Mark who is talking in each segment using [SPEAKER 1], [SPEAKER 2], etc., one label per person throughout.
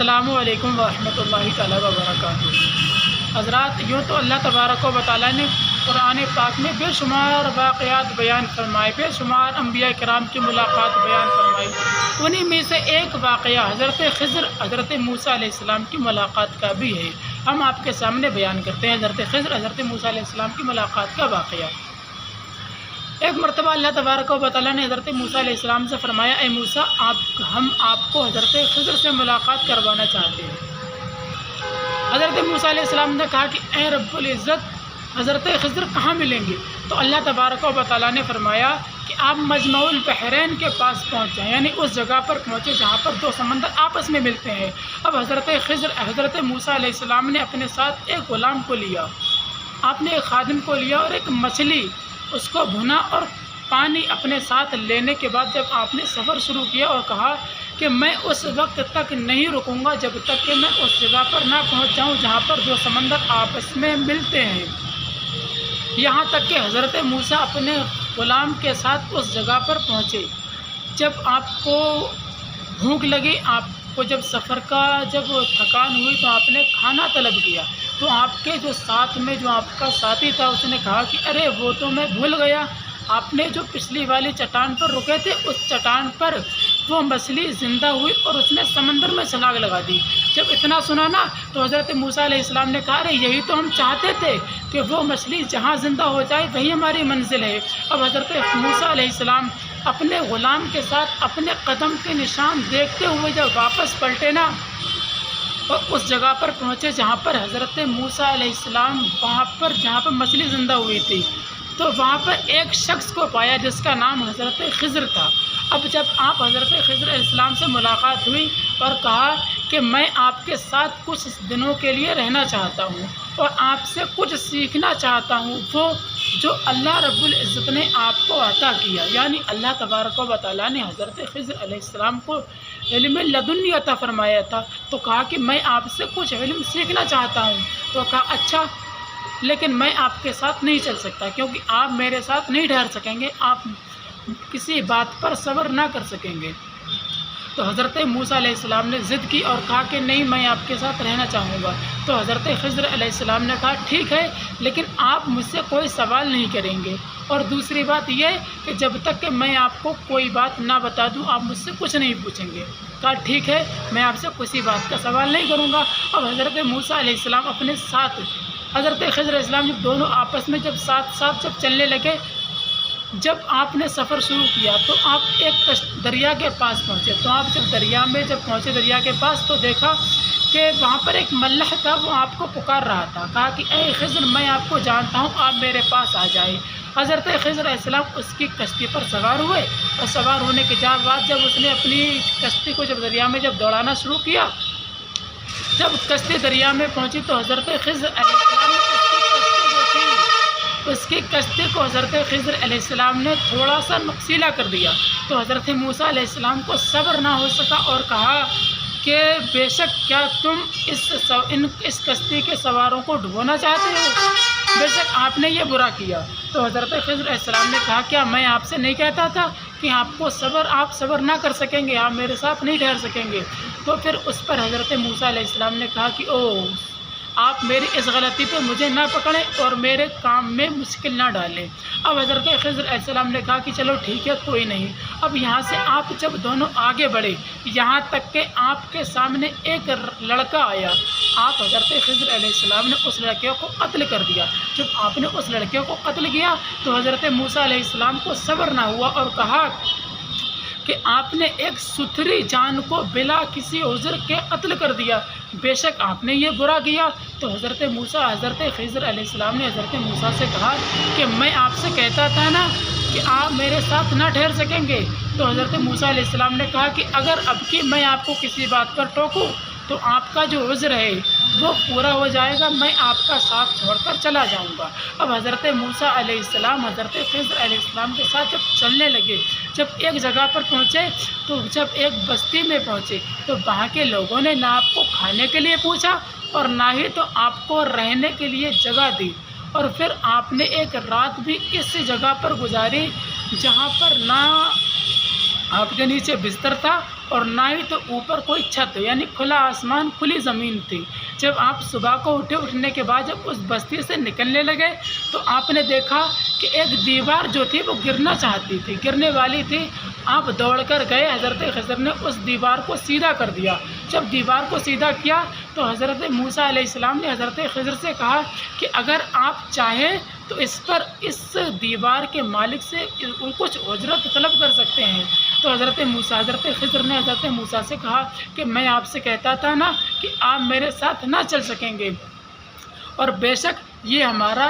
[SPEAKER 1] السلام علیکم ورحمۃ اللہ تعالیٰ وبرکاتہ۔ حضرات، یوں تو اللہ تبارک و تعالیٰ نے قرآن پاک میں بے شمار واقعات بیان فرمائے، بے شمار انبیاء کرام کی ملاقات بیان فرمائی۔ انہی میں سے ایک واقعہ حضرت خضر حضرت موسیٰ علیہ السلام کی ملاقات کا بھی ہے، ہم آپ کے سامنے بیان کرتے ہیں۔ حضرت خضر حضرت موسیٰ علیہ السلام کی ملاقات کا واقعہ۔ ایک مرتبہ اللہ تبارک و تعالیٰ نے حضرت موسیٰ علیہ السلام سے فرمایا، اے موسیٰ، ہم آپ کو حضرت خضر سے ملاقات کروانا چاہتے ہیں۔ حضرت موسیٰ علیہ السلام نے کہا کہ اے رب العزت، حضرت خضر کہاں ملیں گے؟ تو اللہ تبارک و تعالیٰ نے فرمایا کہ آپ مجمع البحرین کے پاس پہنچ جائیں، یعنی اس جگہ پر پہنچے جہاں پر دو سمندر آپس میں ملتے ہیں۔ اب حضرت خضر حضرت موسیٰ علیہ السلام نے اپنے ساتھ ایک غلام کو لیا، آپ نے ایک خادم کو لیا اور ایک مچھلی، اس کو بھنا اور پانی اپنے ساتھ لینے کے بعد جب آپ نے سفر شروع کیا اور کہا کہ میں اس وقت تک نہیں رکوں گا جب تک کہ میں اس جگہ پر نہ پہنچ جاؤں جہاں پر دو سمندر آپس میں ملتے ہیں، یہاں تک کہ حضرت موسیٰ اپنے غلام کے ساتھ اس جگہ پر پہنچے۔ جب آپ کو بھوک لگی، آپ کو جب سفر کا جب تھکان ہوئی تو آپ نے کھانا طلب کیا، تو آپ کے جو ساتھ میں جو آپ کا ساتھی تھا اس نے کہا کہ ارے وہ تو میں بھول گیا، آپ نے جو پچھلی والی چٹان پر رکے تھے اس چٹان پر وہ مچھلی زندہ ہوئی اور اس نے سمندر میں چھلانگ لگا دی۔ جب اتنا سنا نا تو حضرت موسیٰ علیہ السلام نے کہا ارے یہی تو ہم چاہتے تھے کہ وہ مچھلی جہاں زندہ ہو جائے وہی ہماری منزل ہے۔ اب حضرت موسیٰ علیہ السلام اپنے غلام کے ساتھ اپنے قدم کے نشان دیکھتے ہوئے جب واپس پلٹے نا اور اس جگہ پر پہنچے جہاں پر حضرت موسیٰ علیہ السلام وہاں پر جہاں پر مچھلی زندہ ہوئی تھی، تو وہاں پر ایک شخص کو پایا جس کا نام حضرت خضر تھا۔ اب جب آپ حضرت خضر علیہ السلام سے ملاقات ہوئی اور کہا کہ میں آپ کے ساتھ کچھ دنوں کے لیے رہنا چاہتا ہوں اور آپ سے کچھ سیکھنا چاہتا ہوں، وہ جو اللہ رب العزت نے آپ کو عطا کیا، یعنی اللہ تبارک و تعالیٰ نے حضرت خضر علیہ السلام کو علم لدنی عطا فرمایا تھا، تو کہا کہ میں آپ سے کچھ علم سیکھنا چاہتا ہوں۔ تو کہا اچھا، لیکن میں آپ کے ساتھ نہیں چل سکتا کیونکہ آپ میرے ساتھ نہیں ٹھہر سکیں گے، آپ کسی بات پر صبر نہ کر سکیں گے۔ تو حضرت موسیٰ علیہ السلام نے ضد کی اور کہا کہ نہیں، میں آپ کے ساتھ رہنا چاہوں گا۔ تو حضرت خضر علیہ السلام نے کہا ٹھیک ہے، لیکن آپ مجھ سے کوئی سوال نہیں کریں گے، اور دوسری بات یہ کہ جب تک کہ میں آپ کو کوئی بات نہ بتا دوں آپ مجھ سے کچھ نہیں پوچھیں گے۔ کہا ٹھیک ہے، میں آپ سے کسی بات کا سوال نہیں کروں گا۔ اب حضرت موسیٰ علیہ السلام اپنے ساتھ حضرت خضر علیہ السلام جب دونوں آپس میں جب ساتھ جب چلنے لگے، جب آپ نے سفر شروع کیا تو آپ ایک دریا کے پاس پہنچے۔ تو آپ جب دریا میں جب پہنچے دریا کے پاس تو دیکھا کہ وہاں پر ایک ملح تھا، وہ آپ کو پکار رہا تھا۔ کہا کہ اے خضر، میں آپ کو جانتا ہوں، آپ میرے پاس آ جائیں۔ حضرت خضر علیہ السلام اس کی کشتی پر سوار ہوئے اور سوار ہونے کے بعد جب اس نے اپنی کشتی کو جب دریا میں جب دوڑانا شروع کیا، جب کشتی دریا میں پہنچی تو حضرت خضر علیہ السلام نے اس کی کشتی کو حضرت خضر علیہ السلام نے تھوڑا سا نقصیلا کر دیا۔ تو حضرت موسیٰ علیہ السلام کو صبر نہ ہو سکا اور کہا کہ بے شک کیا تم اس کشتی کے سواروں کو ڈبونا چاہتے ہو؟ بے شک آپ نے یہ برا کیا۔ تو حضرت خضر علیہ السلام نے کہا کیا میں آپ سے نہیں کہتا تھا کہ آپ صبر نہ کر سکیں گے، آپ میرے ساتھ نہیں ٹھہر سکیں گے؟ تو پھر اس پر حضرت موسیٰ علیہ السلام نے کہا کہ آپ میری اس غلطی پہ مجھے نہ پکڑیں اور میرے کام میں مشکل نہ ڈالیں۔ اب حضرت خضر علیہ السلام نے کہا کہ چلو ٹھیک ہے، کوئی نہیں۔ اب یہاں سے آپ جب دونوں آگے بڑھے، یہاں تک کہ آپ کے سامنے ایک لڑکا آیا، آپ حضرت خضر علیہ السلام نے اس لڑکے کو قتل کر دیا۔ جب آپ نے اس لڑکے کو قتل کیا تو حضرت موسیٰ علیہ السلام کو صبر نہ ہوا اور کہا کہ آپ نے ایک ستھری جان کو بلا کسی عذر کے قتل کر دیا، بے شک آپ نے یہ برا کیا۔ تو حضرت خضر علیہ السلام نے حضرت موسیٰ سے کہا کہ میں آپ سے کہتا تھا نا کہ آپ میرے ساتھ نہ ٹھہر سکیں گے۔ تو حضرت موسیٰ علیہ السلام نے کہا کہ اگر اب کی میں آپ کو کسی بات پر ٹوکوں تو آپ کا جو عذر ہے وہ پورا ہو جائے گا، میں آپ کا ساتھ چھوڑ کر چلا جاؤں گا۔ اب حضرت موسیٰ علیہ السلام حضرت خضر علیہ السلام کے ساتھ جب چلنے لگے، جب ایک جگہ پر پہنچے تو جب ایک بستی میں پہنچے تو وہاں کے لوگوں نے نہ آپ کو کھانے کے لیے پوچھا اور نہ ہی تو آپ کو رہنے کے لیے جگہ دی، اور پھر آپ نے ایک رات بھی اس جگہ پر گزاری جہاں پر نہ آپ کے نیچے بستر تھا اور نہ ہی تو اوپر کوئی چھت، یعنی کھلا آسمان، کھلی زمین تھی۔ جب آپ صبح کو اٹھنے کے بعد جب اس بستی سے نکلنے لگے تو آپ نے دیکھا کہ ایک دیوار جو تھی وہ گرنا چاہتی تھی، گرنے والی تھی۔ آپ دوڑ کر گئے، حضرت خضر نے اس دیوار کو سیدھا کر دیا۔ جب دیوار کو سیدھا کیا تو حضرت موسیٰ علیہ السلام نے حضرت خضر سے کہا کہ اگر آپ چاہیں تو اس دیوار کے مالک سے کچھ اجرت طلب کر سکتے ہیں۔ تو حضرت خضر نے حضرت موسیٰ سے کہا کہ میں آپ سے کہتا تھا نا کہ آپ میرے ساتھ نہ چل سکیں گے، اور بے شک یہ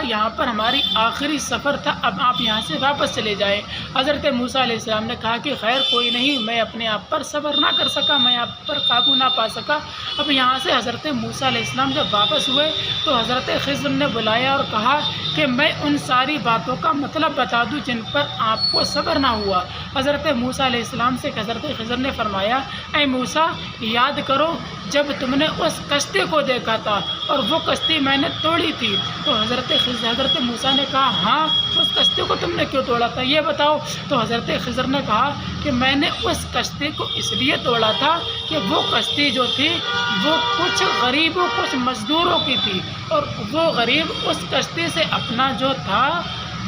[SPEAKER 1] یہاں پر ہماری آخری سفر تھا، اب آپ یہاں سے واپس چلے جائیں۔ حضرت موسیٰ علیہ السلام نے کہا کہ خیر کوئی نہیں، میں اپنے آپ پر صبر نہ کر سکا، میں آپ پر قابو نہ پا سکا۔ اب یہاں سے حضرت موسیٰ علیہ السلام جب واپس ہوئے تو حضرت خضر نے بلایا اور کہا کہ میں ان ساری باتوں کا مطلب بتا دوں جن پر آپ کو صبر نہ ہوا۔ حضرت موسیٰ علیہ السلام سے حضرت خضر نے فرمایا، اے موسیٰ، یاد کرو جب تم نے اس کشتی کو دیکھا تھا اور وہ کشتی میں نے توڑی تھی۔ تو حضرت موسیٰ نے کہا، ہاں، اس کشتی کو تم نے کیوں توڑا تھا یہ بتاؤ۔ تو حضرت خضر نے کہا کہ میں نے اس کشتی کو اس لیے توڑا تھا کہ وہ کشتی جو تھی وہ کچھ غریبوں، کچھ مزدوروں کی تھی، اور وہ غریب اس کشتی سے اپنا جو تھا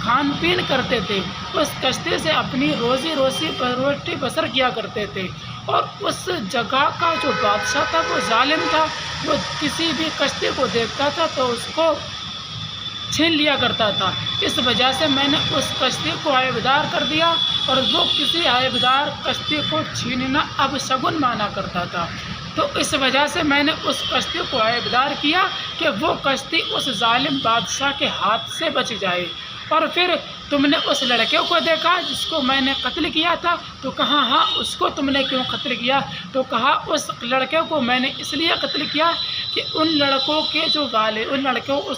[SPEAKER 1] کھان پین کرتے تھے، اس کشتی سے اپنی روٹی بسر کیا کرتے تھے، اور اس جگہ کا جو بادشاہ تھا وہ ظالم تھا، وہ کسی بھی کشتی کو دیکھتا تھا تو اس کو چھین لیا کرتا تھا۔ اس وجہ سے میں نے اس کشتی کو عیبدار کر دیا، اور وہ کسی عیبدار کشتی کو چھیننا اب شگن مانا کرتا تھا۔ تو اس وجہ سے میں نے اس کشتی کو عیبدار کیا کہ وہ کشتی اس ظالم بادشاہ کے ہاتھ سے بچ جائے۔ اور پھر تم نے اس لڑکے کو دیکھا جس کو میں نے قتل کیا تھا، تو کہا ہاں، اس کو تم نے کیوں قتل کیا؟ تو کہا اس لڑکے کو میں نے اس لیے قتل کیا کہ اس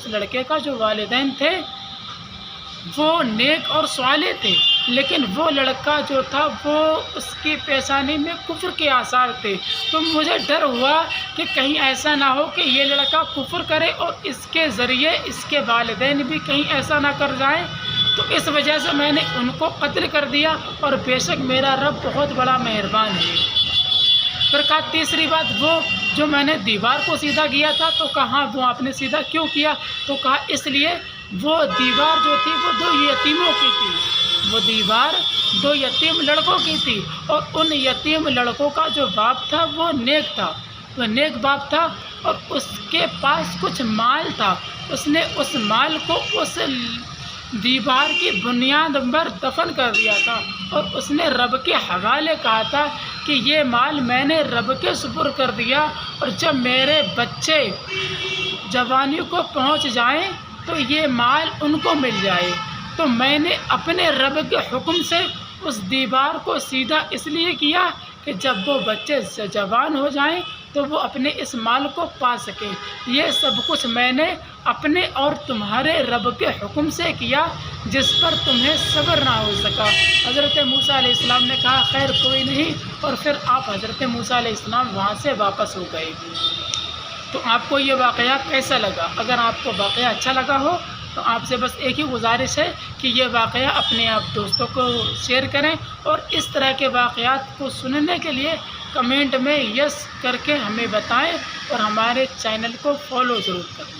[SPEAKER 1] لڑکے کا جو والدین تھے وہ نیک اور صالح تھے، لیکن وہ لڑکا جو تھا وہ اس کی پیشانی میں کفر کے آثار تھے۔ تو مجھے ڈر ہوا کہ کہیں ایسا نہ ہو کہ یہ لڑکا کفر کرے اور اس کے ذریعے اس کے والدین بھی کہیں ایسا نہ کر جائیں، تو اس وجہ سے میں نے ان کو قتل کر دیا، اور بے شک میرا رب بہت بڑا مہربان ہے۔ پھر کہا تیسری بات، وہ جو میں نے دیوار کو سیدھا کیا تھا، تو کہا وہ آپ نے سیدھا کیوں کیا؟ تو کہا اس لیے وہ دیوار جو تھی وہ 2 یتیموں کی تھی، وہ دیوار 2 یتیم لڑکوں کی تھی، اور ان یتیم لڑکوں کا جو باپ تھا وہ نیک تھا، وہ نیک باپ تھا، اور اس کے پاس کچھ مال تھا۔ اس نے اس مال کو اس دیوار کی بنیاد پر دفن کر دیا تھا، اور اس نے رب کے حوالے کہا تھا کہ یہ مال میں نے رب کے سپرد کر دیا، اور جب میرے بچے جوانی کو پہنچ جائیں تو یہ مال ان کو مل جائے۔ تو میں نے اپنے رب کے حکم سے اس دیوار کو سیدھا اس لیے کیا کہ جب وہ بچے جوان ہو جائیں تو وہ اپنے اس مال کو پا سکیں۔ یہ سب کچھ میں نے اپنے اور تمہارے رب کے حکم سے کیا، جس پر تمہیں صبر نہ ہو سکا۔ حضرت موسیٰ علیہ السلام نے کہا خیر کوئی نہیں، اور پھر آپ حضرت موسیٰ علیہ السلام وہاں سے واپس ہو گئے۔ تو آپ کو یہ واقعہ کیسا لگا؟ اگر آپ کو واقعہ اچھا لگا ہو تو آپ سے بس ایک ہی گزارش ہے کہ یہ واقعہ اپنے آپ دوستوں کو شیئر کریں، اور اس طرح کے واقعات کو سننے کے لیے کمنٹ میں یس کر کے ہمیں بتائیں، اور ہمارے چینل کو فالو ضرور کریں۔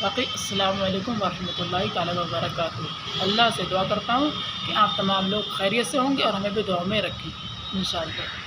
[SPEAKER 1] باقی السلام علیکم ورحمۃ اللہ تعالیٰ وبرکاتہ۔ اللہ سے دعا کرتا ہوں کہ آپ تمام لوگ خیریت سے ہوں گے اور ہمیں بھی دعا میں رکھیں انشاءاللہ۔